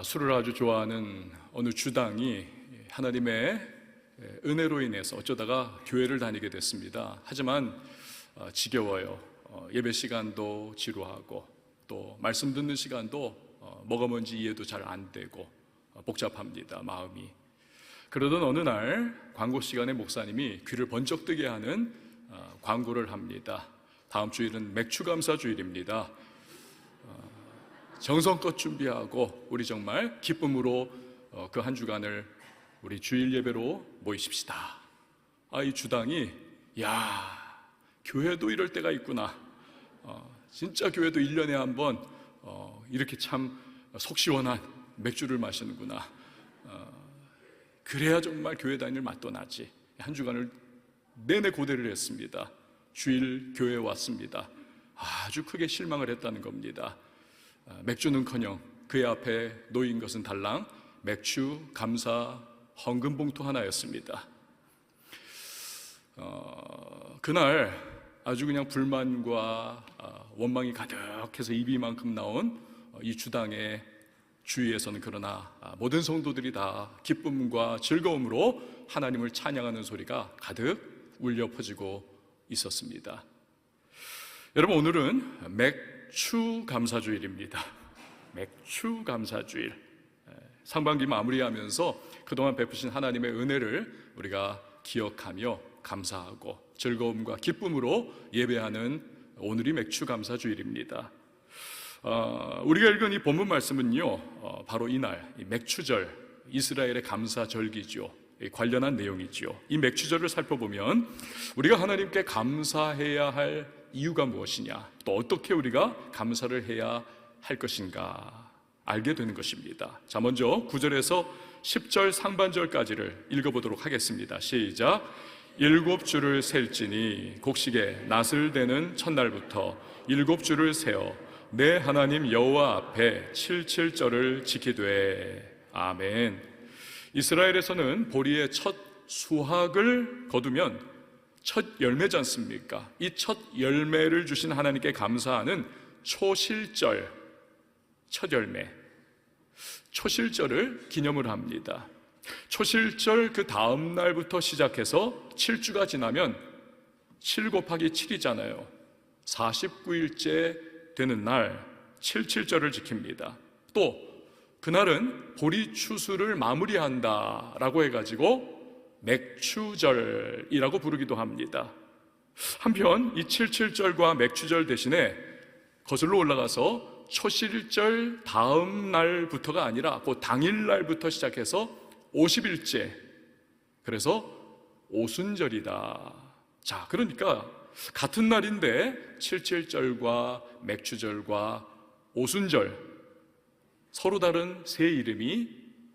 술을 아주 좋아하는 어느 주당이 하나님의 은혜로 인해서 어쩌다가 교회를 다니게 됐습니다. 하지만 지겨워요. 예배 시간도 지루하고 또 말씀 듣는 시간도 뭐가 뭔지 이해도 잘 안 되고 복잡합니다, 마음이. 그러던 어느 날 광고 시간에 목사님이 귀를 번쩍 뜨게 하는 광고를 합니다. 다음 주일은 맥주 감사 주일입니다. 정성껏 준비하고 우리 정말 기쁨으로 그 한 주간을 우리 주일 예배로 모이십시다. 이 주당이 교회도 이럴 때가 있구나. 진짜 교회도 1년에 한 번 이렇게 참 속 시원한 맥주를 마시는구나. 그래야 정말 교회 다닐 맛도 나지. 한 주간을 내내 고대를 했습니다. 주일 교회에 왔습니다. 아주 크게 실망을 했다는 겁니다. 맥주는커녕 그의 앞에 놓인 것은 달랑 맥주 감사 헌금 봉투 하나였습니다. 그날 아주 그냥 불만과 원망이 가득해서 입이 이만큼 나온 이 주당의 주위에서는 그러나 모든 성도들이 다 기쁨과 즐거움으로 하나님을 찬양하는 소리가 가득 울려 퍼지고 있었습니다. 여러분, 오늘은 맥주 감사주일입니다. 맥주 감사주일. 상반기 마무리하면서 그동안 베푸신 하나님의 은혜를 우리가 기억하며 감사하고 즐거움과 기쁨으로 예배하는 오늘이 맥주 감사주일입니다. 우리가 읽은 이 본문 말씀은요, 바로 이날 맥주절, 이스라엘의 감사절기죠. 관련한 내용이죠. 이 맥주절을 살펴보면 우리가 하나님께 감사해야 할 이유가 무엇이냐, 또 어떻게 우리가 감사를 해야 할 것인가 알게 되는 것입니다. 자, 먼저 9절에서 10절 상반절까지를 읽어보도록 하겠습니다. 시작. 7주를 셀지니 곡식에 낫을 대는 첫날부터 7주를 세어 내 하나님 여호와 앞에 77절을 지키되. 아멘. 이스라엘에서는 보리의 첫 수확을 거두면 첫 열매지 않습니까? 이 첫 열매를 주신 하나님께 감사하는 초실절, 첫 열매, 초실절을 기념을 합니다. 초실절 그 다음 날부터 시작해서 7주가 지나면 7 곱하기 7이잖아요. 49일째 되는 날 77절을 지킵니다. 또 그날은 보리 추수를 마무리한다라고 해가지고 맥추절이라고 부르기도 합니다. 한편 이 77절과 맥추절 대신에 거슬러 올라가서 초실절 다음 날부터가 아니라 그 당일 날부터 시작해서 50일째, 그래서 오순절이다. 자, 그러니까 같은 날인데 77절과 맥추절과 오순절 서로 다른 새 이름이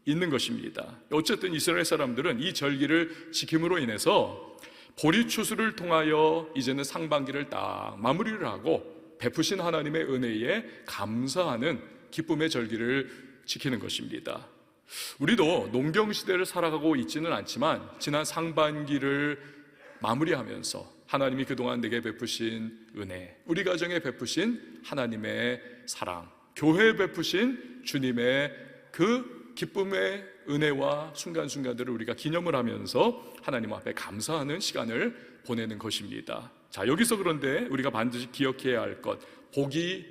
있는 것입니다. 어쨌든 이스라엘 사람들은 이 절기를 지킴으로 인해서 보리 추수를 통하여 이제는 상반기를 딱 마무리를 하고 베푸신 하나님의 은혜에 감사하는 기쁨의 절기를 지키는 것입니다. 우리도 농경시대를 살아가고 있지는 않지만 지난 상반기를 마무리하면서 하나님이 그동안 내게 베푸신 은혜, 우리 가정에 베푸신 하나님의 사랑, 교회에 베푸신 주님의 그 기쁨의 은혜와 순간순간들을 우리가 기념을 하면서 하나님 앞에 감사하는 시간을 보내는 것입니다. 자, 여기서 그런데 우리가 반드시 기억해야 할 것, 복이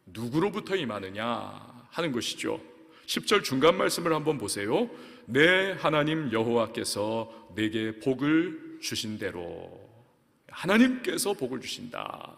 누구로부터 임하느냐 하는 것이죠. 10절 중간 말씀을 한번 보세요. 내 하나님 여호와께서 내게 복을 주신 대로. 하나님께서 복을 주신다.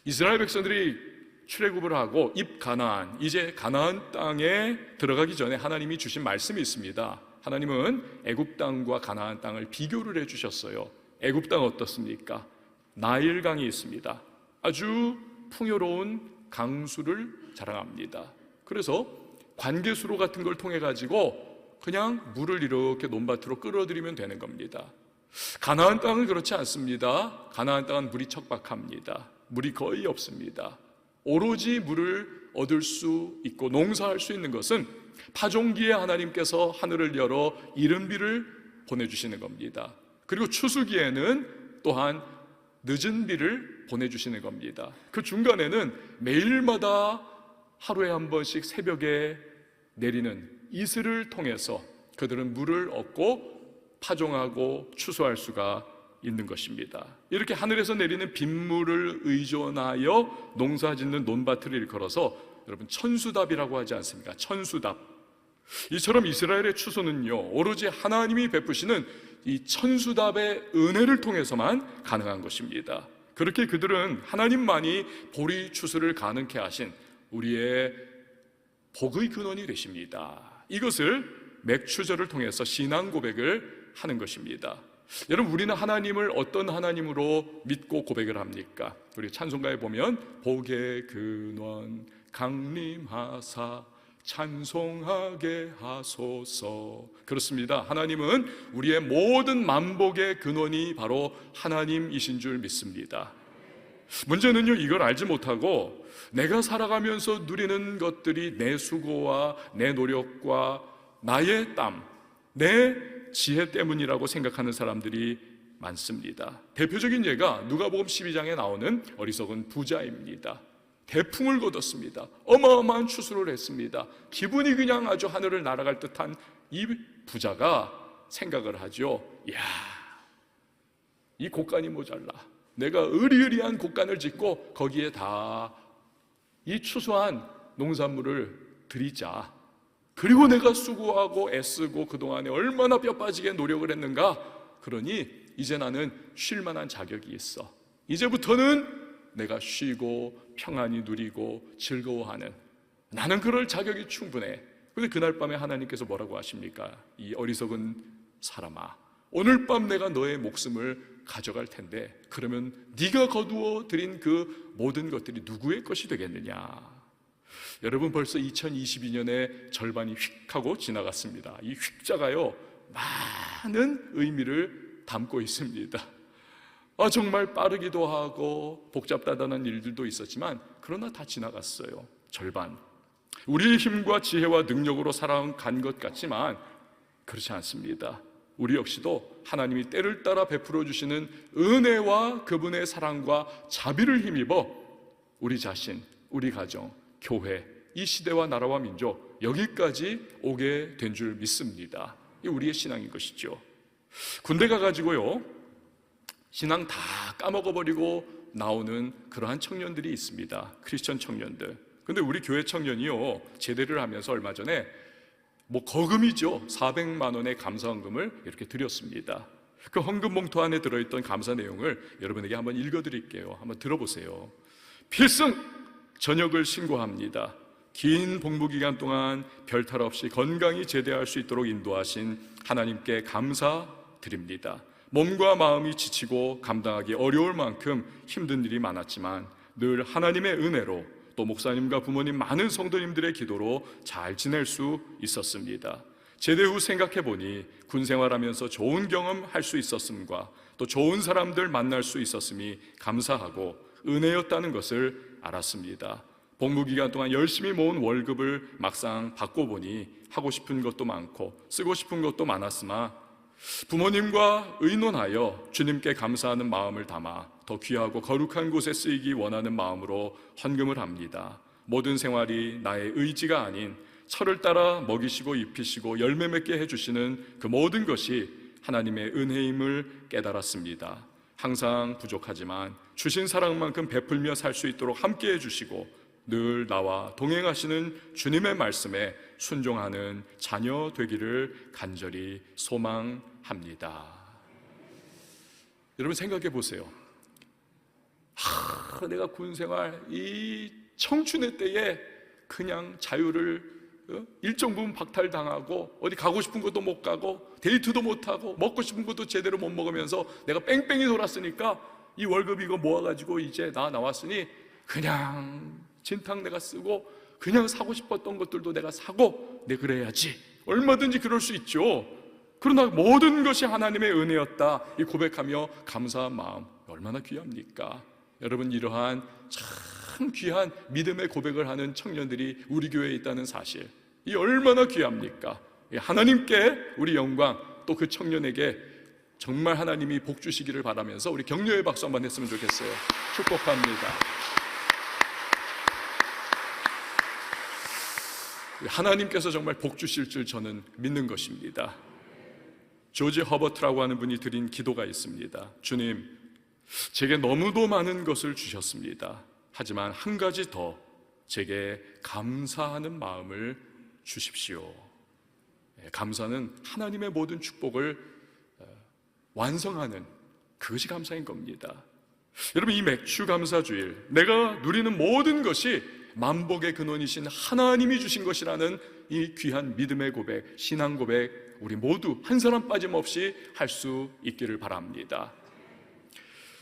이스라엘 백성들이 출애굽을 하고 입가나안, 이제 가나안 땅에 들어가기 전에 하나님이 주신 말씀이 있습니다. 하나님은 애굽 땅과 가나안 땅을 비교를 해주셨어요. 애굽 땅 어떻습니까? 나일강이 있습니다. 아주 풍요로운 강수를 자랑합니다. 그래서 관계수로 같은 걸 통해 가지고 그냥 물을 이렇게 논밭으로 끌어들이면 되는 겁니다. 가나안 땅은 그렇지 않습니다. 가나안 땅은 물이 척박합니다. 물이 거의 없습니다. 오로지 물을 얻을 수 있고 농사할 수 있는 것은 파종기에 하나님께서 하늘을 열어 이른 비를 보내주시는 겁니다. 그리고 추수기에는 또한 늦은 비를 보내주시는 겁니다. 그 중간에는 매일마다 하루에 한 번씩 새벽에 내리는 이슬을 통해서 그들은 물을 얻고 파종하고 추수할 수가 있는 것입니다. 이렇게 하늘에서 내리는 빗물을 의존하여 농사짓는 논밭을 일컬어서 여러분 천수답이라고 하지 않습니까? 천수답. 이처럼 이스라엘의 추수는요, 오로지 하나님이 베푸시는 이 천수답의 은혜를 통해서만 가능한 것입니다. 그렇게 그들은 하나님만이 보리 추수를 가능케 하신 우리의 복의 근원이 되십니다. 이것을 맥추절을 통해서 신앙 고백을 하는 것입니다. 여러분, 우리는 하나님을 어떤 하나님으로 믿고 고백을 합니까? 우리 찬송가에 보면 복의 근원 강림하사 찬송하게 하소서. 그렇습니다. 하나님은 우리의 모든 만복의 근원이 바로 하나님이신 줄 믿습니다. 문제는요, 이걸 알지 못하고 내가 살아가면서 누리는 것들이 내 수고와 내 노력과 나의 땀, 내 지혜 때문이라고 생각하는 사람들이 많습니다. 대표적인 예가 누가복음 12장에 나오는 어리석은 부자입니다. 대풍을 거뒀습니다. 어마어마한 추수를 했습니다. 기분이 그냥 아주 하늘을 날아갈 듯한 이 부자가 생각을 하죠. 이야, 이 곡간이 모자라. 내가 으리으리한 곡간을 짓고 거기에 다 이 추수한 농산물을 드리자. 그리고 내가 수고하고 애쓰고 그동안에 얼마나 뼈 빠지게 노력을 했는가. 그러니 이제 나는 쉴 만한 자격이 있어. 이제부터는 내가 쉬고 평안히 누리고 즐거워하는, 나는 그럴 자격이 충분해. 그런데 그날 밤에 하나님께서 뭐라고 하십니까? 이 어리석은 사람아, 오늘 밤 내가 너의 목숨을 가져갈 텐데 그러면 네가 거두어 들인 그 모든 것들이 누구의 것이 되겠느냐. 여러분, 벌써 2022년의 절반이 휙 하고 지나갔습니다. 이 휙자가요, 많은 의미를 담고 있습니다. 정말 빠르기도 하고 복잡다단한 일들도 있었지만 그러나 다 지나갔어요. 절반. 우리의 힘과 지혜와 능력으로 살아간 것 같지만 그렇지 않습니다. 우리 역시도 하나님이 때를 따라 베풀어 주시는 은혜와 그분의 사랑과 자비를 힘입어 우리 자신, 우리 가정, 교회, 이 시대와 나라와 민족 여기까지 오게 된 줄 믿습니다. 이게 우리의 신앙인 것이죠. 군대 가가지고요, 신앙 다 까먹어버리고 나오는 그러한 청년들이 있습니다. 크리스천 청년들. 근데 우리 교회 청년이요, 제대를 하면서 얼마 전에 거금이죠. 400만 원의 감사헌금을 이렇게 드렸습니다. 그 헌금 봉투 안에 들어있던 감사 내용을 여러분에게 한번 읽어드릴게요. 한번 들어보세요. 필승! 전역을 신고합니다. 긴 복무기간 동안 별탈 없이 건강히 제대할 수 있도록 인도하신 하나님께 감사드립니다. 몸과 마음이 지치고 감당하기 어려울 만큼 힘든 일이 많았지만 늘 하나님의 은혜로 또 목사님과 부모님, 많은 성도님들의 기도로 잘 지낼 수 있었습니다. 제대 후 생각해보니 군 생활하면서 좋은 경험할 수 있었음과 또 좋은 사람들 만날 수 있었음이 감사하고 은혜였다는 것을 알았습니다. 복무기간 동안 열심히 모은 월급을 막상 받고 보니 하고 싶은 것도 많고 쓰고 싶은 것도 많았으나 부모님과 의논하여 주님께 감사하는 마음을 담아 더 귀하고 거룩한 곳에 쓰이기 원하는 마음으로 헌금을 합니다. 모든 생활이 나의 의지가 아닌 철을 따라 먹이시고 입히시고 열매 맺게 해주시는 그 모든 것이 하나님의 은혜임을 깨달았습니다. 항상 부족하지만 주신 사랑만큼 베풀며 살 수 있도록 함께 해주시고 늘 나와 동행하시는 주님의 말씀에 순종하는 자녀 되기를 간절히 소망합니다. 여러분, 생각해 보세요. 내가 군생활 이 청춘의 때에 그냥 자유를 일정 부분 박탈당하고 어디 가고 싶은 것도 못 가고 데이트도 못하고 먹고 싶은 것도 제대로 못 먹으면서 내가 뺑뺑이 돌았으니까 이 월급 이거 모아가지고 이제 나왔으니 그냥 진탕 내가 쓰고 그냥 사고 싶었던 것들도 내가 사고 그래야지. 얼마든지 그럴 수 있죠. 그러나 모든 것이 하나님의 은혜였다, 이 고백하며 감사한 마음 얼마나 귀합니까? 여러분, 이러한 참 귀한 믿음의 고백을 하는 청년들이 우리 교회에 있다는 사실, 이 얼마나 귀합니까? 하나님께 우리 영광, 또 그 청년에게 정말 하나님이 복 주시기를 바라면서 우리 격려의 박수 한번 했으면 좋겠어요. 축복합니다. 하나님께서 정말 복 주실 줄 저는 믿는 것입니다. 조지 허버트라고 하는 분이 드린 기도가 있습니다. 주님, 제게 너무도 많은 것을 주셨습니다. 하지만 한 가지 더 제게 감사하는 마음을 주십시오. 감사는 하나님의 모든 축복을 완성하는 그것이 감사인 겁니다. 여러분, 이 맥주 감사주일, 내가 누리는 모든 것이 만복의 근원이신 하나님이 주신 것이라는 이 귀한 믿음의 고백, 신앙 고백, 우리 모두 한 사람 빠짐없이 할 수 있기를 바랍니다.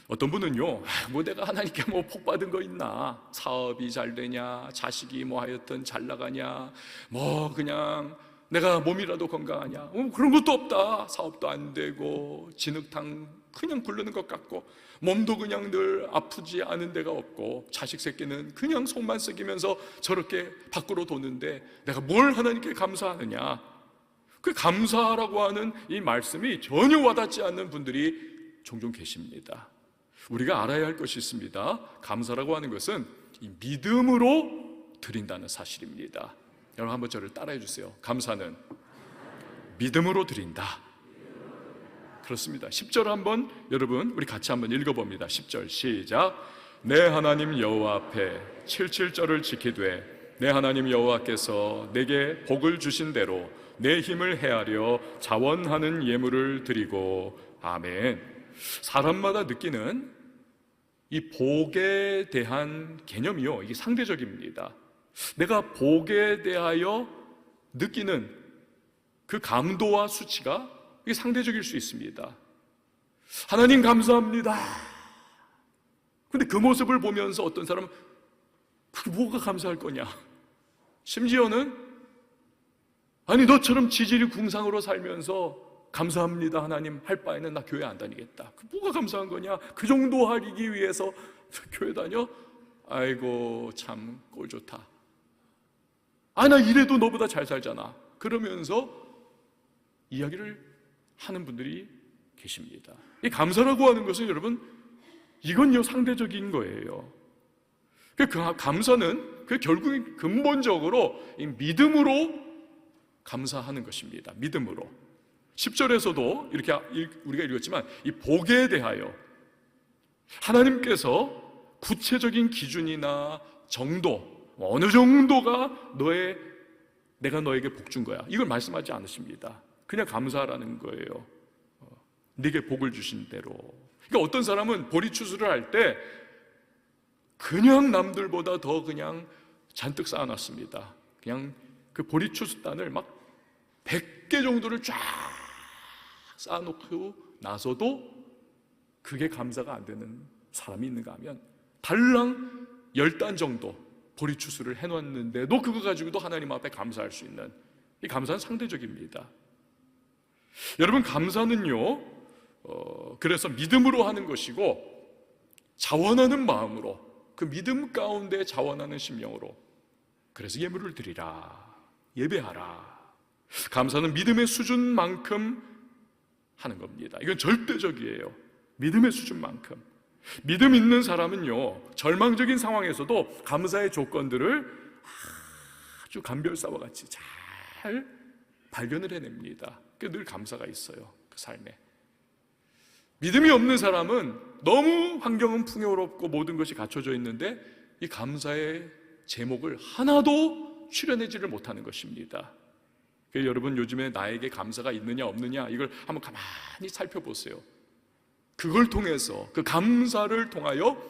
어떤 분은요, 뭐 내가 하나님께 뭐 복 받은 거 있나? 사업이 잘 되냐? 자식이 뭐 하여튼 잘 나가냐? 뭐 그냥 내가 몸이라도 건강하냐? 그런 것도 없다. 사업도 안 되고 진흙탕 그냥 굴르는 것 같고 몸도 그냥 늘 아프지 않은 데가 없고 자식 새끼는 그냥 속만 썩이면서 저렇게 밖으로 도는데 내가 뭘 하나님께 감사하느냐? 그 감사라고 하는 이 말씀이 전혀 와닿지 않는 분들이 종종 계십니다. 우리가 알아야 할 것이 있습니다. 감사라고 하는 것은 이 믿음으로 드린다는 사실입니다. 여러분 한번 저를 따라해 주세요. 감사는 믿음으로 드린다. 그렇습니다. 10절 한번 여러분 우리 같이 한번 읽어봅니다. 10절 시작. 내 하나님 여호와 앞에 77절을 지키되 내 하나님 여호와께서 내게 복을 주신 대로 내 힘을 헤아려 자원하는 예물을 드리고. 아멘. 사람마다 느끼는 이 복에 대한 개념이요, 이게 상대적입니다. 내가 복에 대하여 느끼는 그 강도와 수치가 이게 상대적일 수 있습니다. 하나님 감사합니다. 근데 그 모습을 보면서 어떤 사람은 그게 뭐가 감사할 거냐? 심지어는 아니 너처럼 지질이 궁상으로 살면서 감사합니다 하나님 할 바에는 나 교회 안 다니겠다. 그 뭐가 감사한 거냐? 그 정도 하기 위해서 교회 다녀? 아이고 참 꼴 좋다. 아 나 이래도 너보다 잘 살잖아. 그러면서 이야기를 하는 분들이 계십니다. 이 감사라고 하는 것은 여러분 이건요 상대적인 거예요. 그 감사는 그 결국 근본적으로 이 믿음으로 감사하는 것입니다. 믿음으로. 10절에서도 이렇게 우리가 읽었지만 이 복에 대하여 하나님께서 구체적인 기준이나 정도, 어느 정도가 내가 너에게 복 준 거야, 이걸 말씀하지 않으십니다. 그냥 감사하라는 거예요. 네게 복을 주신 대로. 그러니까 어떤 사람은 보리추수를 할 때 그냥 남들보다 더 그냥 잔뜩 쌓아놨습니다. 그냥 그 보리추수단을 막 100개 정도를 쫙 쌓아놓고 나서도 그게 감사가 안 되는 사람이 있는가 하면 달랑 10단 정도 보리추수를 해놨는데도 그거 가지고도 하나님 앞에 감사할 수 있는, 이 감사는 상대적입니다. 여러분 감사는요 그래서 믿음으로 하는 것이고 자원하는 마음으로, 그 믿음 가운데 자원하는 심령으로, 그래서 예물을 드리라, 예배하라. 감사는 믿음의 수준만큼 하는 겁니다. 이건 절대적이에요. 믿음의 수준만큼. 믿음 있는 사람은요 절망적인 상황에서도 감사의 조건들을 아주 감별사와 같이 잘 발견을 해냅니다. 늘 감사가 있어요, 그 삶에. 믿음이 없는 사람은 너무 환경은 풍요롭고 모든 것이 갖춰져 있는데 이 감사의 제목을 하나도 추려내지를 못하는 것입니다. 그래서 여러분 요즘에 나에게 감사가 있느냐 없느냐 이걸 한번 가만히 살펴보세요. 그걸 통해서, 그 감사를 통하여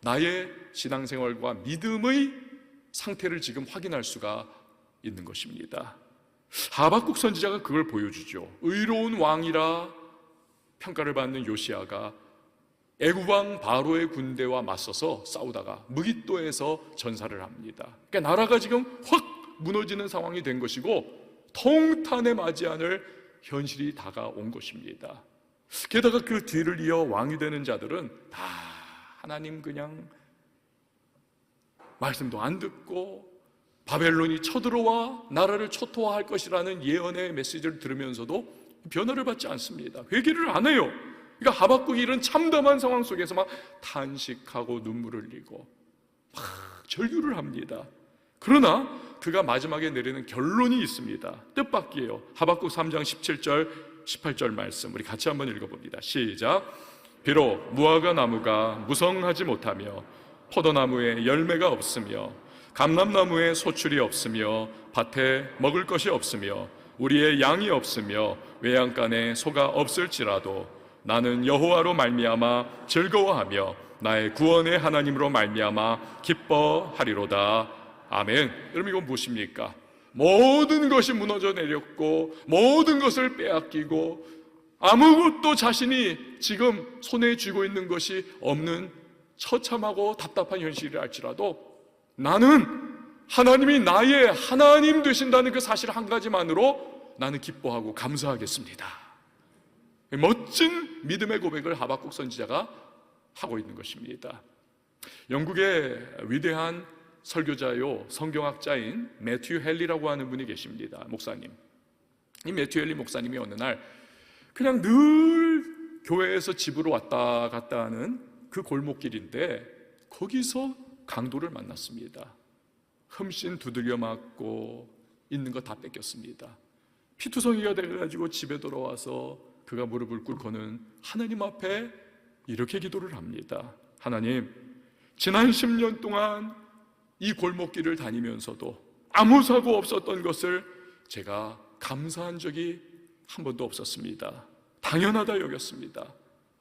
나의 신앙생활과 믿음의 상태를 지금 확인할 수가 있는 것입니다. 하박국 선지자가 그걸 보여주죠. 의로운 왕이라 평가를 받는 요시야가 애굽 왕 바로의 군대와 맞서서 싸우다가 무깃도에서 전사를 합니다. 그러니까 나라가 지금 확 무너지는 상황이 된 것이고 통탄에 맞지 않을 현실이 다가온 것입니다. 게다가 그 뒤를 이어 왕이 되는 자들은 다 하나님 그냥 말씀도 안 듣고 바벨론이 쳐들어와 나라를 초토화할 것이라는 예언의 메시지를 들으면서도 변화를 받지 않습니다. 회개를 안 해요. 그러니까 하박국이 이런 참담한 상황 속에서 막 탄식하고 눈물을 흘리고 막 절규를 합니다. 그러나 그가 마지막에 내리는 결론이 있습니다. 뜻밖이에요. 하박국 3장 17절 18절 말씀 우리 같이 한번 읽어봅니다. 시작. 비록 무화과 나무가 무성하지 못하며 포도나무에 열매가 없으며 감람나무에 소출이 없으며 밭에 먹을 것이 없으며 우리의 양이 없으며 외양간에 소가 없을지라도 나는 여호와로 말미암아 즐거워하며 나의 구원의 하나님으로 말미암아 기뻐하리로다. 아멘. 여러분, 이건 무엇입니까? 모든 것이 무너져 내렸고 모든 것을 빼앗기고 아무것도 자신이 지금 손에 쥐고 있는 것이 없는 처참하고 답답한 현실을 알지라도 나는 하나님이 나의 하나님 되신다는 그 사실 한 가지만으로 나는 기뻐하고 감사하겠습니다. 멋진 믿음의 고백을 하박국 선지자가 하고 있는 것입니다. 영국의 위대한 설교자요 성경학자인 매튜 헨리라고 하는 분이 계십니다. 목사님. 이 매튜 헨리 목사님이 어느 날 그냥 늘 교회에서 집으로 왔다 갔다 하는 그 골목길인데 거기서 강도를 만났습니다. 흠씬 두들겨 맞고 있는 거 다 뺏겼습니다. 피투성이가 돼가지고 집에 돌아와서 그가 무릎을 꿇고는 하나님 앞에 이렇게 기도를 합니다. 하나님, 지난 10년 동안 이 골목길을 다니면서도 아무 사고 없었던 것을 제가 감사한 적이 한 번도 없었습니다. 당연하다 여겼습니다.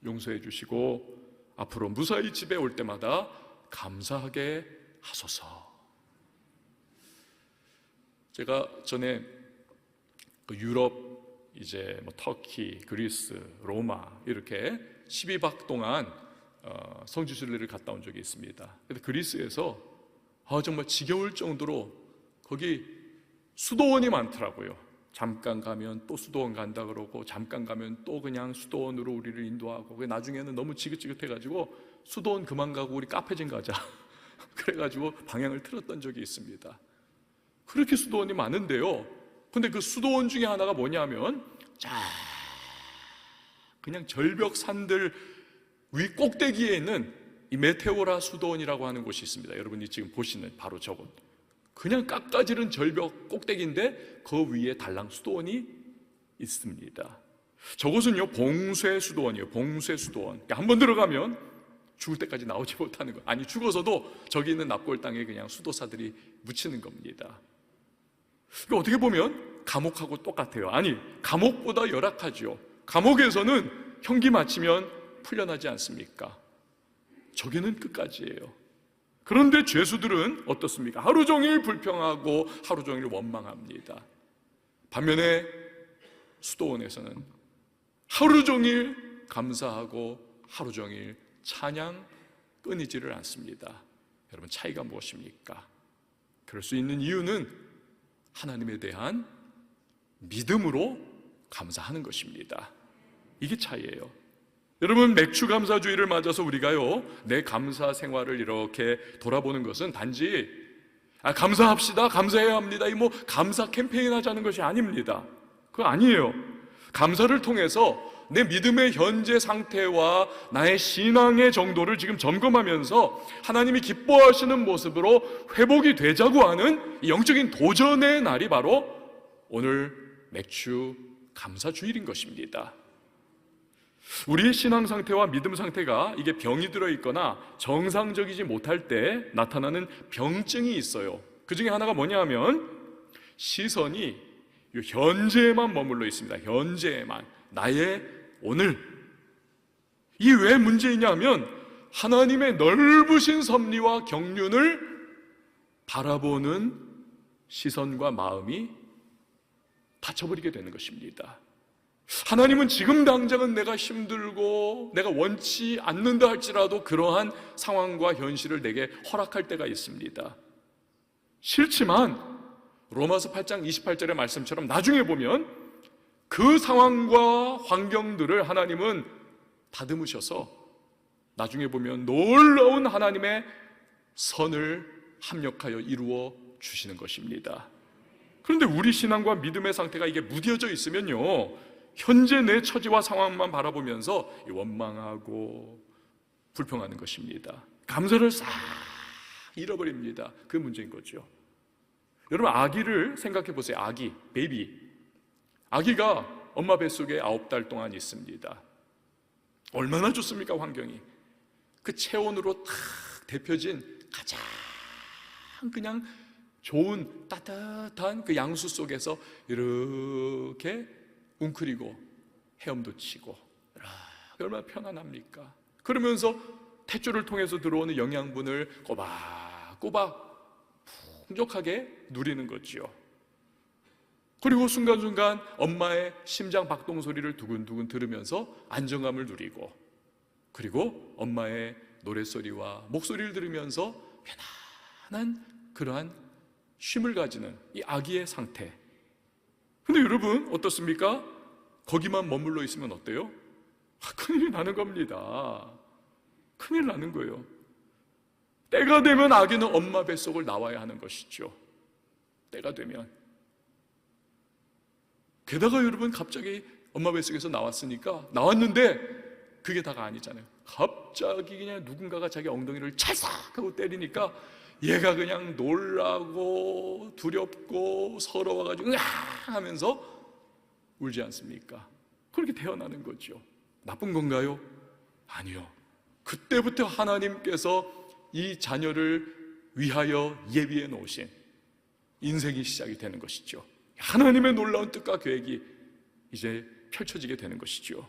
용서해 주시고 앞으로 무사히 집에 올 때마다 감사하게 하소서. 제가 전에 유럽 이제 터키, 그리스, 로마 이렇게 12박 동안 성지순례를 갔다 온 적이 있습니다. 근데 그리스에서 정말 지겨울 정도로 거기 수도원이 많더라고요. 잠깐 가면 또 수도원 간다 그러고 잠깐 가면 또 그냥 수도원으로 우리를 인도하고 나중에는 너무 지긋지긋해가지고 수도원 그만 가고 우리 카페 좀 가자 그래가지고 방향을 틀었던 적이 있습니다. 그렇게 수도원이 많은데요, 근데 그 수도원 중에 하나가 뭐냐면 그냥 절벽 산들 위 꼭대기에 있는 이 메테오라 수도원이라고 하는 곳이 있습니다. 여러분이 지금 보시는 바로 저곳, 그냥 깎아지른 절벽 꼭대기인데 그 위에 달랑 수도원이 있습니다. 저곳은요 봉쇄 수도원이에요. 봉쇄 수도원. 한 번 들어가면 죽을 때까지 나오지 못하는 거예요. 아니 죽어서도 저기 있는 납골 땅에 그냥 수도사들이 묻히는 겁니다. 그러니까 어떻게 보면 감옥하고 똑같아요. 아니 감옥보다 열악하죠. 감옥에서는 형기 마치면 풀려나지 않습니까? 저기는 끝까지예요. 그런데 죄수들은 어떻습니까? 하루 종일 불평하고 하루 종일 원망합니다. 반면에 수도원에서는 하루 종일 감사하고 하루 종일 찬양 끊이지를 않습니다. 여러분, 차이가 무엇입니까? 그럴 수 있는 이유는 하나님에 대한 믿음으로 감사하는 것입니다. 이게 차이예요. 여러분, 맥주 감사주의를 맞아서 우리가요 내 감사 생활을 이렇게 돌아보는 것은 단지 감사합시다, 감사해야 합니다, 이 감사 캠페인 하자는 것이 아닙니다. 그거 아니에요. 감사를 통해서 내 믿음의 현재 상태와 나의 신앙의 정도를 지금 점검하면서 하나님이 기뻐하시는 모습으로 회복이 되자고 하는 이 영적인 도전의 날이 바로 오늘 맥주 감사주일인 것입니다. 우리의 신앙 상태와 믿음 상태가 이게 병이 들어있거나 정상적이지 못할 때 나타나는 병증이 있어요. 그 중에 하나가 뭐냐면 시선이 현재에만 머물러 있습니다. 현재에만, 나의 오늘. 이게 왜 문제이냐면 하나님의 넓으신 섭리와 경륜을 바라보는 시선과 마음이 닫혀버리게 되는 것입니다. 하나님은 지금 당장은 내가 힘들고 내가 원치 않는다 할지라도 그러한 상황과 현실을 내게 허락할 때가 있습니다. 싫지만 로마서 8장 28절의 말씀처럼 나중에 보면 그 상황과 환경들을 하나님은 다듬으셔서 나중에 보면 놀라운 하나님의 선을 합력하여 이루어 주시는 것입니다. 그런데 우리 신앙과 믿음의 상태가 이게 무뎌져 있으면요, 현재 내 처지와 상황만 바라보면서 원망하고 불평하는 것입니다. 감사를 싹 잃어버립니다. 그 문제인 거죠. 여러분, 아기를 생각해 보세요. 아기, 베이비. 아기가 엄마 뱃속에 9달 동안 있습니다. 얼마나 좋습니까, 환경이. 그 체온으로 탁 데펴진 가장 그냥 좋은 따뜻한 그 양수 속에서 이렇게 웅크리고 헤엄도 치고, 얼마나 편안합니까? 그러면서 탯줄을 통해서 들어오는 영양분을 꼬박꼬박 풍족하게 누리는 거지요. 그리고 순간순간 엄마의 심장 박동 소리를 두근두근 들으면서 안정감을 누리고, 그리고 엄마의 노랫소리와 목소리를 들으면서 편안한 그러한 쉼을 가지는 이 아기의 상태. 근데 여러분, 어떻습니까? 거기만 머물러 있으면 어때요? 큰일이 나는 겁니다. 큰일 나는 거예요. 때가 되면 아기는 엄마 뱃속을 나와야 하는 것이죠. 때가 되면. 게다가 여러분, 갑자기 엄마 뱃속에서 나왔는데 그게 다가 아니잖아요. 갑자기 그냥 누군가가 자기 엉덩이를 찰싹 하고 때리니까 얘가 그냥 놀라고 두렵고 서러워가지고 으아 하면서 울지 않습니까? 그렇게 태어나는 거죠. 나쁜 건가요? 아니요. 그때부터 하나님께서 이 자녀를 위하여 예비해 놓으신 인생이 시작이 되는 것이죠. 하나님의 놀라운 뜻과 계획이 이제 펼쳐지게 되는 것이죠.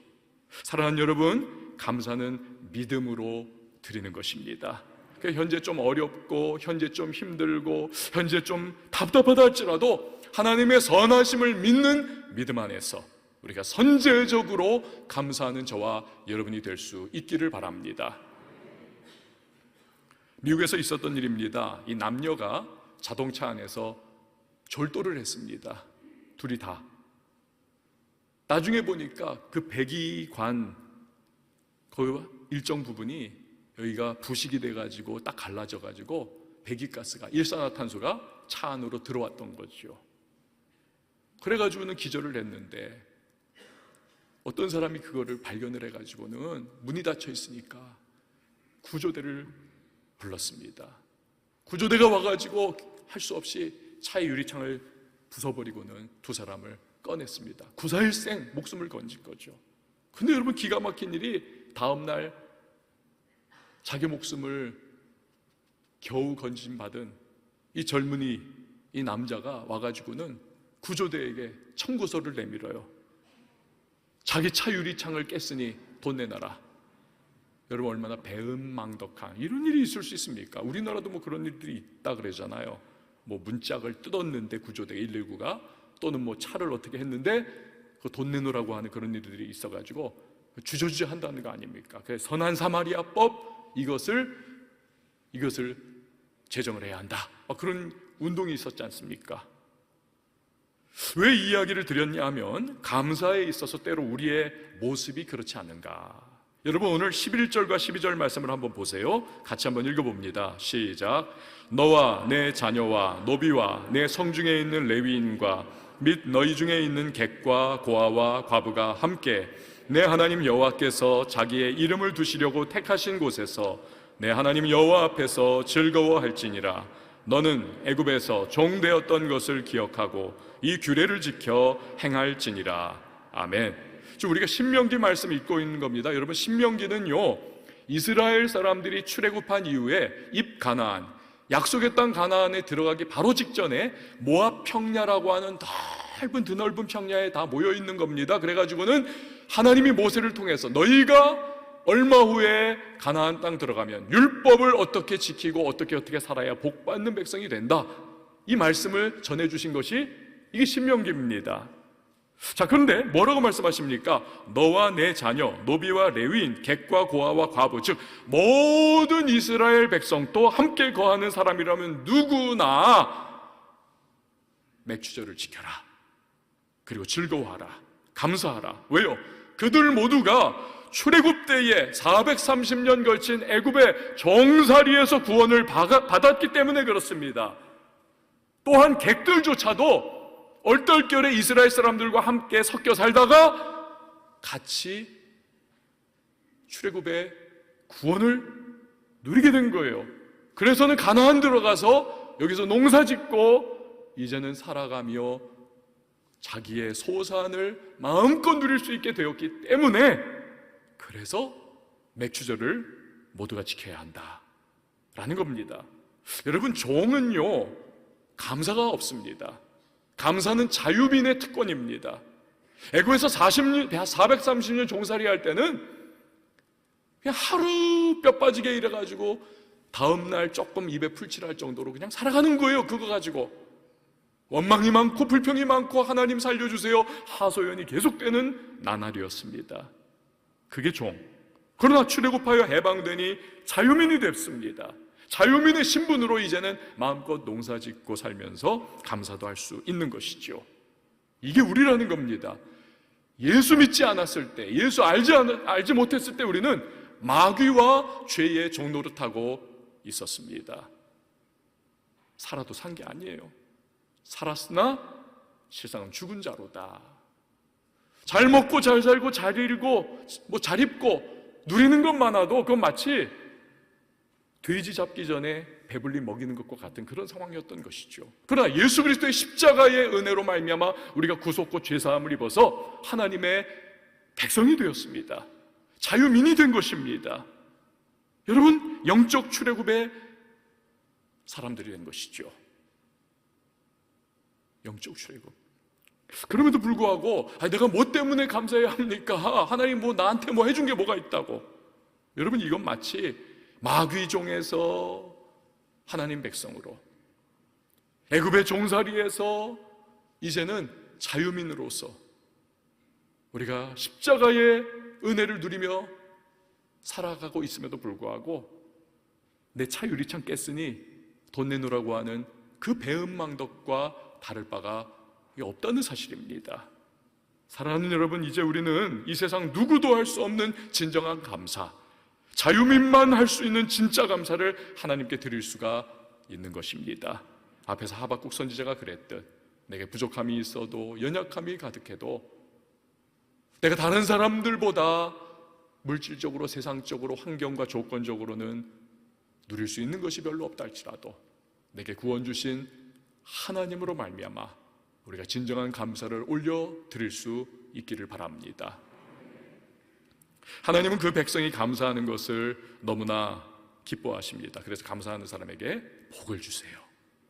사랑하는 여러분, 감사는 믿음으로 드리는 것입니다. 현재 좀 어렵고 현재 좀 힘들고 현재 좀 답답하다 할지라도 하나님의 선하심을 믿는 믿음 안에서 우리가 선제적으로 감사하는 저와 여러분이 될 수 있기를 바랍니다. 미국에서 있었던 일입니다. 이 남녀가 자동차 안에서 졸도를 했습니다. 둘이 다. 나중에 보니까 그 배기관 그 일정 부분이 여기가 부식이 돼가지고 딱 갈라져가지고 배기가스가, 일산화탄소가 차 안으로 들어왔던 거죠. 그래가지고는 기절을 했는데 어떤 사람이 그거를 발견을 해가지고는 문이 닫혀 있으니까 구조대를 불렀습니다. 구조대가 와가지고 할 수 없이 차의 유리창을 부숴버리고는 두 사람을 꺼냈습니다. 구사일생 목숨을 건진 거죠. 근데 여러분, 기가 막힌 일이 다음날 자기 목숨을 겨우 건진받은 이 젊은이, 이 남자가 와가지고는 구조대에게 청구서를 내밀어요. 자기 차 유리창을 깼으니 돈 내놔라. 여러분, 얼마나 배은망덕한 이런 일이 있을 수 있습니까? 우리나라도 뭐 그런 일들이 있다 그러잖아요. 뭐 문짝을 뜯었는데 구조대 119가, 또는 뭐 차를 어떻게 했는데 그 돈 내놓으라고 하는 그런 일들이 있어가지고 주저주저 한다는 거 아닙니까? 그래서 선한 사마리아법, 이것을 제정을 해야 한다. 그런 운동이 있었지 않습니까? 왜 이 이야기를 드렸냐 하면 감사에 있어서 때로 우리의 모습이 그렇지 않은가. 여러분, 오늘 11절과 12절 말씀을 한번 보세요. 같이 한번 읽어봅니다. 시작. 너와 내 자녀와 노비와 내 성중에 있는 레위인과 및 너희 중에 있는 객과 고아와 과부가 함께 내 하나님 여호와께서 자기의 이름을 두시려고 택하신 곳에서 내 하나님 여호와 앞에서 즐거워할지니라. 너는 애굽에서 종되었던 것을 기억하고 이 규례를 지켜 행할지니라. 아멘. 지금 우리가 신명기 말씀 읽고 있는 겁니다. 여러분, 신명기는요, 이스라엘 사람들이 출애굽한 이후에 입가나안, 약속의 땅 가나안에 들어가기 바로 직전에 모압 평야라고 하는 넓은 드넓은 평야에 다 모여 있는 겁니다. 그래가지고는 하나님이 모세를 통해서 너희가 얼마 후에 가나안 땅 들어가면 율법을 어떻게 지키고 어떻게 살아야 복받는 백성이 된다, 이 말씀을 전해주신 것이 이게 신명기입니다. 자, 그런데 뭐라고 말씀하십니까? 너와 내 자녀, 노비와 레위인, 객과 고아와 과부, 즉 모든 이스라엘 백성도 함께 거하는 사람이라면 누구나 맥추절을 지켜라. 그리고 즐거워하라. 감사하라. 왜요? 그들 모두가 출애굽 때에 430년 걸친 애굽의 종살이에서 구원을 받았기 때문에 그렇습니다. 또한 객들조차도 얼떨결에 이스라엘 사람들과 함께 섞여 살다가 같이 출애굽의 구원을 누리게 된 거예요. 그래서는 가나안 들어가서 여기서 농사 짓고 이제는 살아가며 자기의 소산을 마음껏 누릴 수 있게 되었기 때문에, 그래서 맥추절을 모두가 지켜야 한다라는 겁니다. 여러분, 종은요 감사가 없습니다. 감사는 자유민의 특권입니다. 애굽에서 430년 종살이 할 때는 그냥 하루 뼈 빠지게 일해가지고 다음날 조금 입에 풀칠할 정도로 그냥 살아가는 거예요. 그거 가지고 원망이 많고 불평이 많고 하나님 살려주세요 하소연이 계속되는 나날이었습니다. 그게 종. 그러나 출애굽하여 해방되니 자유민이 됐습니다. 자유민의 신분으로 이제는 마음껏 농사짓고 살면서 감사도 할 수 있는 것이죠. 이게 우리라는 겁니다. 예수 믿지 않았을 때, 예수 알지 못했을 때 우리는 마귀와 죄의 종노릇하고 있었습니다. 살아도 산 게 아니에요. 살았으나 실상은 죽은 자로다. 잘 먹고 잘 살고 잘 일고 잘 입고 누리는 것 많아도 그건 마치 돼지 잡기 전에 배불리 먹이는 것과 같은 그런 상황이었던 것이죠. 그러나 예수 그리스도의 십자가의 은혜로 말미암아 우리가 구속과 죄사함을 입어서 하나님의 백성이 되었습니다. 자유민이 된 것입니다. 여러분, 영적 출애굽의 사람들이 된 것이죠. 영적 출애굽. 그럼에도 불구하고 내가 뭐 때문에 감사해야 합니까? 하나님 나한테 해준 게 뭐가 있다고. 여러분, 이건 마치 마귀종에서 하나님 백성으로, 애굽의 종살이에서 이제는 자유민으로서 우리가 십자가의 은혜를 누리며 살아가고 있음에도 불구하고 내 차 유리창 깼으니 돈 내놓으라고 하는 그 배은망덕과 다를 바가 없다는 사실입니다. 사랑하는 여러분, 이제 우리는 이 세상 누구도 할 수 없는 진정한 감사, 자유민만 할 수 있는 진짜 감사를 하나님께 드릴 수가 있는 것입니다. 앞에서 하박국 선지자가 그랬듯 내게 부족함이 있어도 연약함이 가득해도 내가 다른 사람들보다 물질적으로 세상적으로 환경과 조건적으로는 누릴 수 있는 것이 별로 없다 할지라도 내게 구원 주신 하나님으로 말미암아 우리가 진정한 감사를 올려드릴 수 있기를 바랍니다. 하나님은 그 백성이 감사하는 것을 너무나 기뻐하십니다. 그래서 감사하는 사람에게 복을 주세요.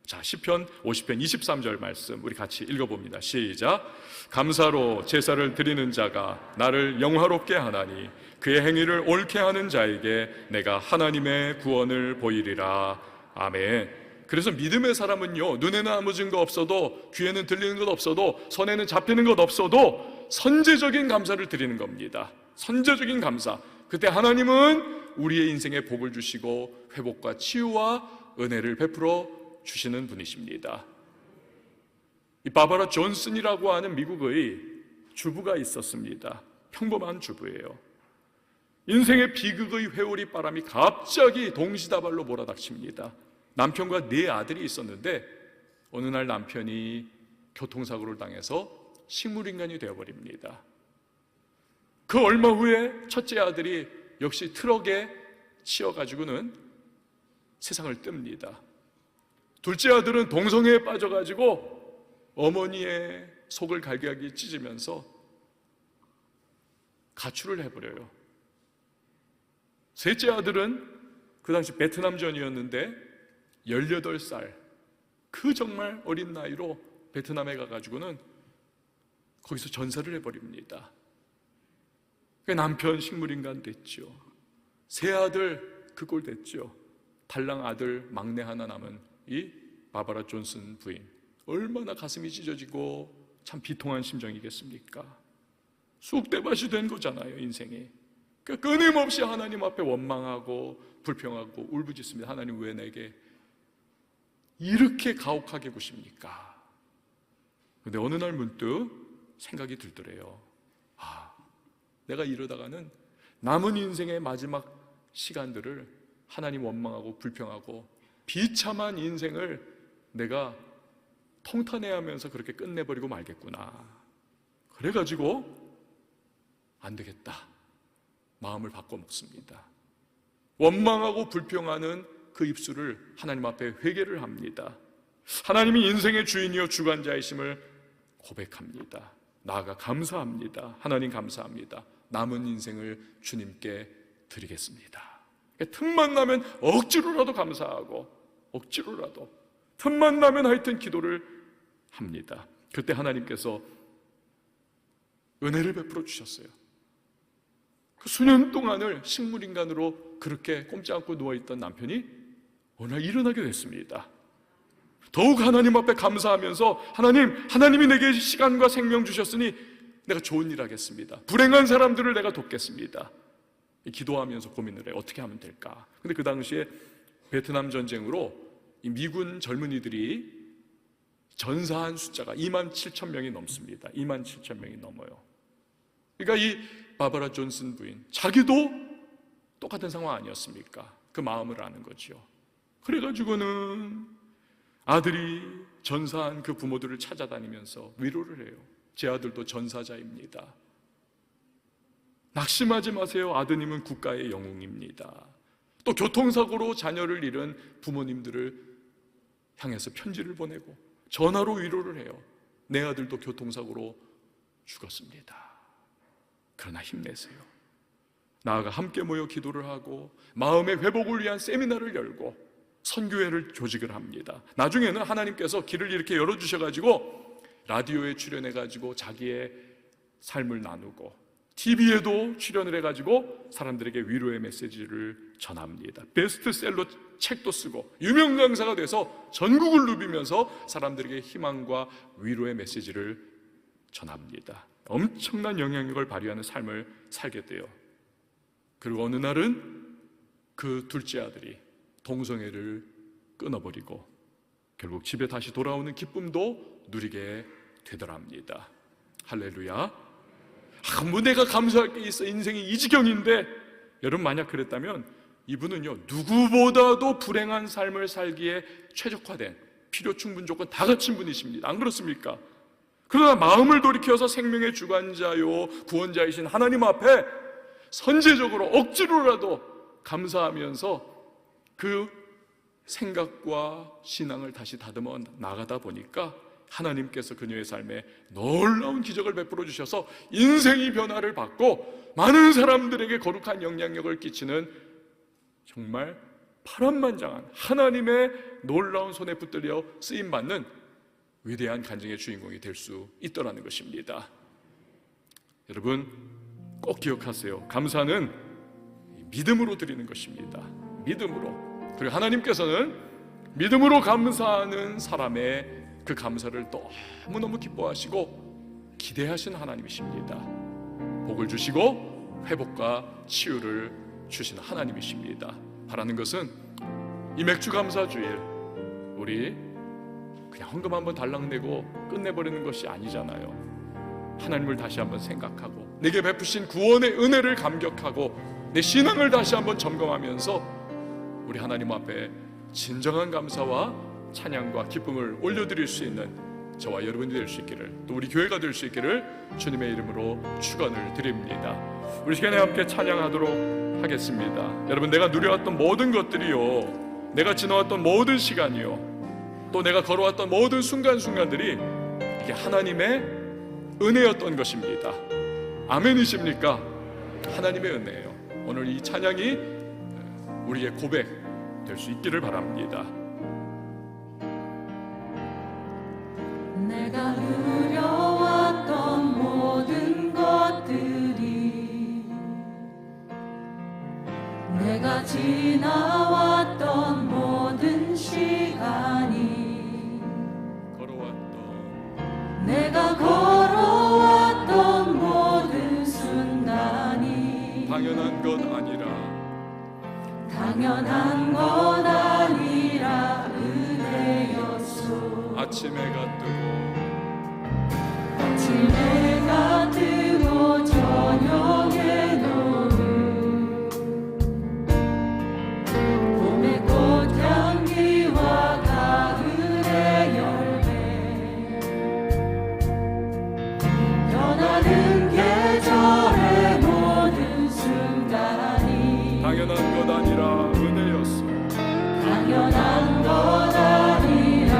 자, 시편 50편 23절 말씀 우리 같이 읽어봅니다. 시작. 감사로 제사를 드리는 자가 나를 영화롭게 하나니 그의 행위를 옳게 하는 자에게 내가 하나님의 구원을 보이리라. 아멘. 그래서 믿음의 사람은요, 눈에는 아무 증거 없어도, 귀에는 들리는 것 없어도, 손에는 잡히는 것 없어도 선제적인 감사를 드리는 겁니다. 선제적인 감사. 그때 하나님은 우리의 인생에 복을 주시고 회복과 치유와 은혜를 베풀어 주시는 분이십니다. 이 바바라 존슨이라고 하는 미국의 주부가 있었습니다. 평범한 주부예요. 인생의 비극의 회오리 바람이 갑자기 동시다발로 몰아닥칩니다. 남편과 4 아들이 있었는데 어느 날 남편이 교통사고를 당해서 식물인간이 되어버립니다. 그 얼마 후에 첫째 아들이 역시 트럭에 치여가지고는 세상을 뜹니다. 둘째 아들은 동성애에 빠져가지고 어머니의 속을 갈기갈기 찢으면서 가출을 해버려요. 셋째 아들은 그 당시 베트남전이었는데 18살, 그 정말 어린 나이로 베트남에 가가지고는 거기서 전사를 해버립니다. 남편 식물인간 됐죠. 세 아들 그 꼴 됐죠. 달랑 아들 막내 하나 남은 이 바바라 존슨 부인, 얼마나 가슴이 찢어지고 참 비통한 심정이겠습니까? 쑥대밭이 된 거잖아요, 인생이. 그러니까 끊임없이 하나님 앞에 원망하고 불평하고 울부짖습니다. 하나님, 왜 내게 이렇게 가혹하게 구십니까? 근데 어느 날 문득 생각이 들더래요. 내가 이러다가는 남은 인생의 마지막 시간들을 하나님 원망하고 불평하고 비참한 인생을 내가 통탄해야 하면서 그렇게 끝내버리고 말겠구나. 그래가지고 안 되겠다. 마음을 바꿔 먹습니다. 원망하고 불평하는 그 입술을 하나님 앞에 회개를 합니다. 하나님이 인생의 주인이요 주관자이심을 고백합니다. 나아가 감사합니다. 하나님 감사합니다. 남은 인생을 주님께 드리겠습니다. 틈만 나면 억지로라도 감사하고, 억지로라도 틈만 나면 하여튼 기도를 합니다. 그때 하나님께서 은혜를 베풀어 주셨어요. 그 수년 동안을 식물인간으로 그렇게 꼼짝 않고 누워있던 남편이 어느 날 일어나게 됐습니다. 더욱 하나님 앞에 감사하면서 하나님이 내게 시간과 생명 주셨으니 내가 좋은 일 하겠습니다. 불행한 사람들을 내가 돕겠습니다. 기도하면서 고민을 해요. 어떻게 하면 될까? 근데 그 당시에 베트남 전쟁으로 이 미군 젊은이들이 전사한 숫자가 27,000명이 넘습니다. 27,000명이 넘어요. 그러니까 이 바바라 존슨 부인, 자기도 똑같은 상황 아니었습니까? 그 마음을 아는 거죠. 그래가지고는 아들이 전사한 그 부모들을 찾아다니면서 위로를 해요. 제 아들도 전사자입니다. 낙심하지 마세요. 아드님은 국가의 영웅입니다. 또 교통사고로 자녀를 잃은 부모님들을 향해서 편지를 보내고 전화로 위로를 해요. 내 아들도 교통사고로 죽었습니다. 그러나 힘내세요. 나아가 함께 모여 기도를 하고 마음의 회복을 위한 세미나를 열고 선교회를 조직을 합니다. 나중에는 하나님께서 길을 이렇게 열어주셔가지고 라디오에 출연해가지고 자기의 삶을 나누고 TV에도 출연을 해가지고 사람들에게 위로의 메시지를 전합니다. 베스트셀러 책도 쓰고 유명 강사가 돼서 전국을 누비면서 사람들에게 희망과 위로의 메시지를 전합니다. 엄청난 영향력을 발휘하는 삶을 살게 돼요. 그리고 어느 날은 그 둘째 아들이 동성애를 끊어버리고 결국 집에 다시 돌아오는 기쁨도 누리게 되더랍니다. 할렐루야. 뭐 내가 감사할 게 있어, 인생이 이 지경인데. 여러분 만약 그랬다면 이분은요 누구보다도 불행한 삶을 살기에 최적화된 필요 충분 조건 다 갖춘 분이십니다. 안 그렇습니까? 그러나 마음을 돌이켜서 생명의 주관자요 구원자이신 하나님 앞에 선제적으로 억지로라도 감사하면서 그 생각과 신앙을 다시 다듬어 나가다 보니까 하나님께서 그녀의 삶에 놀라운 기적을 베풀어 주셔서 인생이 변화를 받고 많은 사람들에게 거룩한 영향력을 끼치는 정말 파란만장한 하나님의 놀라운 손에 붙들려 쓰임받는 위대한 간증의 주인공이 될 수 있더라는 것입니다. 여러분 꼭 기억하세요. 감사는 믿음으로 드리는 것입니다. 믿음으로. 그리고 하나님께서는 믿음으로 감사하는 사람의 그 감사를 너무너무 기뻐하시고 기대하시는 하나님이십니다. 복을 주시고 회복과 치유를 주시는 하나님이십니다. 바라는 것은 이 맥주감사주일 우리 그냥 헌금 한번 달랑 내고 끝내버리는 것이 아니잖아요. 하나님을 다시 한번 생각하고 내게 베푸신 구원의 은혜를 감격하고 내 신앙을 다시 한번 점검하면서 우리 하나님 앞에 진정한 감사와 찬양과 기쁨을 올려드릴 수 있는 저와 여러분이 될 수 있기를, 또 우리 교회가 될 수 있기를 주님의 이름으로 축원을 드립니다. 우리 시간에 함께 찬양하도록 하겠습니다. 여러분 내가 누려왔던 모든 것들이요, 내가 지나왔던 모든 시간이요, 또 내가 걸어왔던 모든 순간순간들이 이게 하나님의 은혜였던 것입니다. 아멘이십니까? 하나님의 은혜예요. 오늘 이 찬양이 우리의 고백 될 수 있기를 바랍니다. 내가 누려왔던 모든 것들이, 내가 지나왔던 모든 시간이, 내가 걸어왔던 모든 순간이 당연한 것 아니라 은혜였소. 아침 해가 뜨고 저녁에 노을, 봄의 꽃향기와 가을의 열매, 변하는 계절의 모든 순간이 당연한 것 아니라 은혜였소. 당연한 것 아니라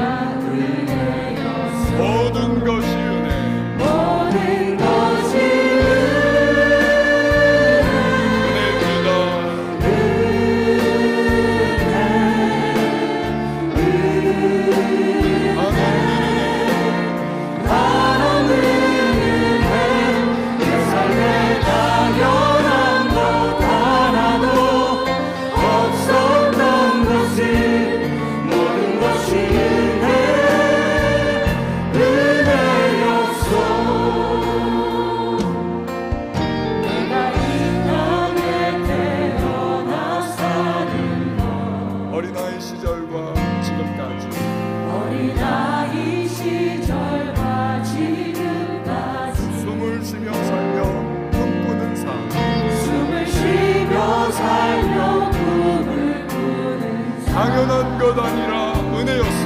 당연한 것 아니라 은혜였소.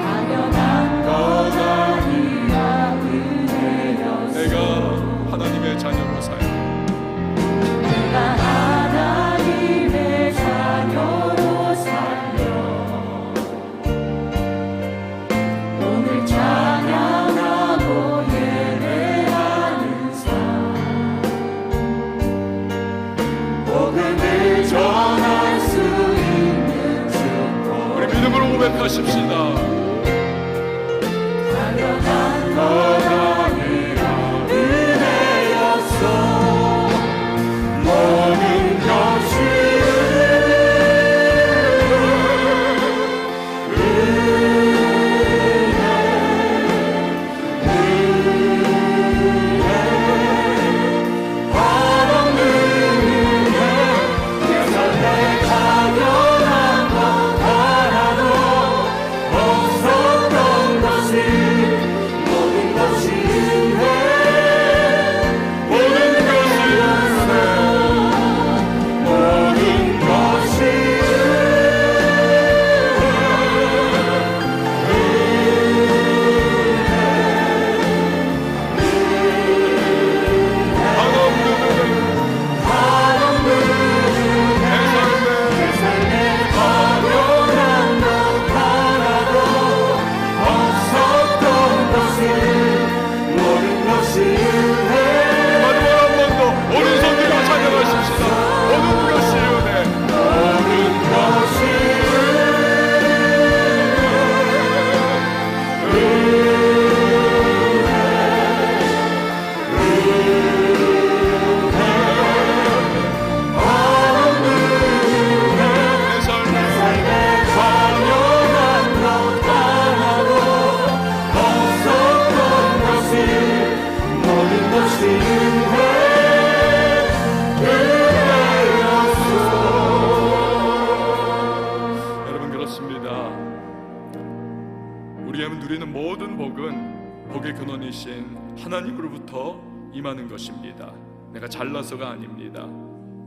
당연한 것 아니라 은혜였소. 내가 하나님의 자녀로 살고 내가 하나님의 자녀로 살려 오늘 찬양하고 예배하는 삶 복음을 전할 수 있는 축복 우리 믿음으로 고백하십시다. 당연한 것 아니라 은혜였소. 모든 것이 우리가 누리는 모든 복은 복의 근원이신 하나님으로부터 임하는 것입니다. 내가 잘나서가 아닙니다.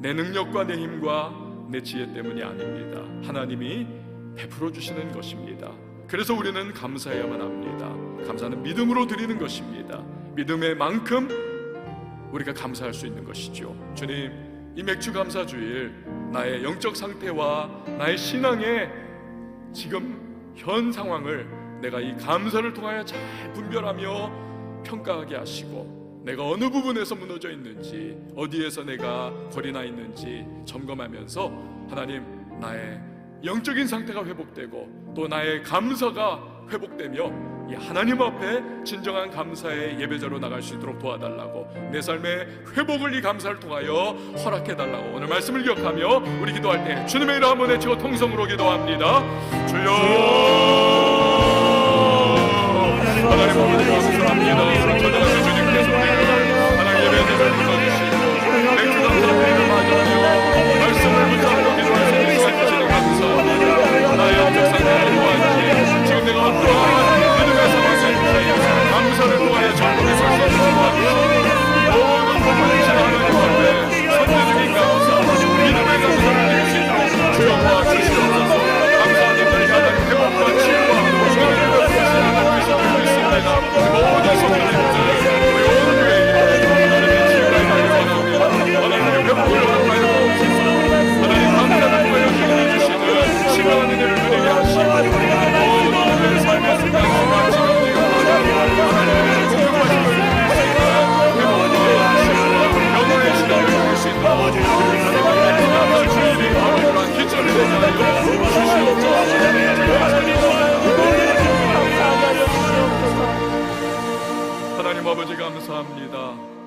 내 능력과 내 힘과 내 지혜 때문이 아닙니다. 하나님이 베풀어 주시는 것입니다. 그래서 우리는 감사해야만 합니다. 감사는 믿음으로 드리는 것입니다. 믿음의 만큼 우리가 감사할 수 있는 것이죠. 주님, 이 맥주 감사 주일 나의 영적 상태와 나의 신앙의 지금 현 상황을 내가 이 감사를 통하여 잘 분별하며 평가하게 하시고, 내가 어느 부분에서 무너져 있는지, 어디에서 내가 거리 나 있는지 점검하면서 하나님, 나의 영적인 상태가 회복되고 또 나의 감사가 회복되며 이 하나님 앞에 진정한 감사의 예배자로 나갈 수 있도록 도와달라고, 내 삶의 회복을 이 감사를 통하여 허락해달라고 오늘 말씀을 기억하며 우리 기도할 때 주님의 이름 한번 외치고 통성으로 기도합니다. 주여, 하나님 아버지 감사합니다. 전능하신 주님께서 하나님 예배자를 불러주시고 맥주 감사드리를 맞이하며 말씀을 붙잡고 기도할 수 있는 것을 감사합니다. 나의 영적 상태를 도와주시, 지금 내가 어떠한 믿음의 상황에 감사를 통하여 전국에 설 수 있는 도와주시고, 모든 복을 주신 하나님 앞에 선대적인 감사, 믿음의 감사를 드릴 수 있도록 주여 도와주시옵소서. 감사하는 날이 하나님 회복과 치유와 주님의 베푸신 하나님께서 드리고 있습니다. 모든 성도님들, 우리 온 교회에 하나님의 치유를 원합니다. 하나님의 회복을 원하옵소서. 하나님 감사를 통하여 주님이 주시는 심한 은혜를 누리게 하시고, 모든 우리의 삶의 순간순간 지금 우리가 하나님의 공격하신 것을 누릴 수 있는 회복과 치유와 영원의 시간을 누릴 수 있도록 하나님의 기도하는 주님이 바로 그러한 기절을 내주하여 주시옵소서. 하나님 아버지 감사합니다.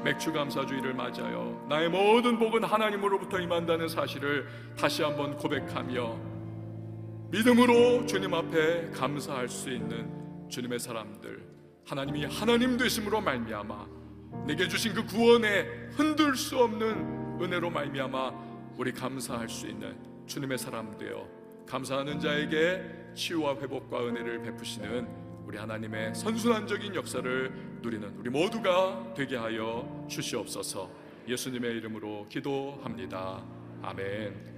맥주 감사주의를 맞아요. 나의 모든 복은 하나님으로부터 임한다는 사실을 다시 한번 고백하며 믿음으로 주님 앞에 감사할 수 있는 주님의 사람들, 하나님이 하나님 되심으로 말미암아 내게 주신 그 구원에 흔들 수 없는 은혜로 말미암아 우리 감사할 수 있는 주님의 사람 되어 감사하는 자에게 치유와 회복과 은혜를 베푸시는 우리 하나님의 선순환적인 역사를 누리는 우리 모두가 되게 하여 주시옵소서. 예수님의 이름으로 기도합니다. 아멘.